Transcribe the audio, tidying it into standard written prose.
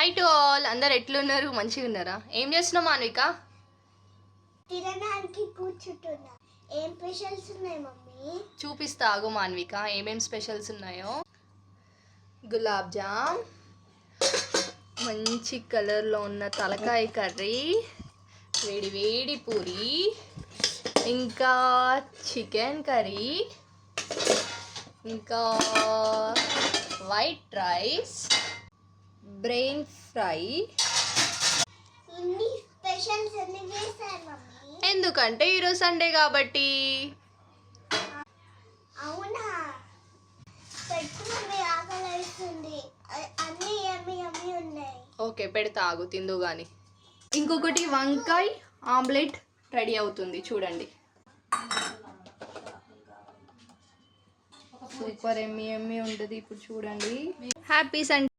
Hi to all, అందరు ఎట్లున్నారు? మంచిగా ఉన్నారా? ఏం చేస్తున్నావు మాన్విక? తినడానికి కూర్చుంటున్నా. ఏం స్పెషల్స్ ఉన్నాయి మమ్మీ? చూపిస్తా ఆగు మాన్విక, ఏమేం స్పెషల్స్ ఉన్నాయో. గులాబ్ జామ్, మంచి కలర్లో ఉన్న తలకాయ కర్రీ, వేడి వేడి పూరి, ఇంకా చికెన్ కర్రీ, ఇంకా వైట్ రైస్, బ్రెయిన్ ఫ్రై. ఇన్ని స్పెషల్స్ ఎందుకు చేశారు మమ్మీ? ఎందుకంటే ఈరోజు సండే కాబట్టి. అవునా? పెట్టు మమ్మీ, ఆకలి వేస్తుంది. అన్ని యమ్మీ యమ్మీ ఉన్నాయి. ఓకే పెడతా, ఆగు తిందు కానీ. ఇంకొకటి వంకాయ ఆమ్లెట్ రెడీ అవుతుంది చూడండి. సూపర్ ఎమ్మి ఎమ్మి ఉంటుంది ఇప్పుడు చూడండి. Happy Sunday.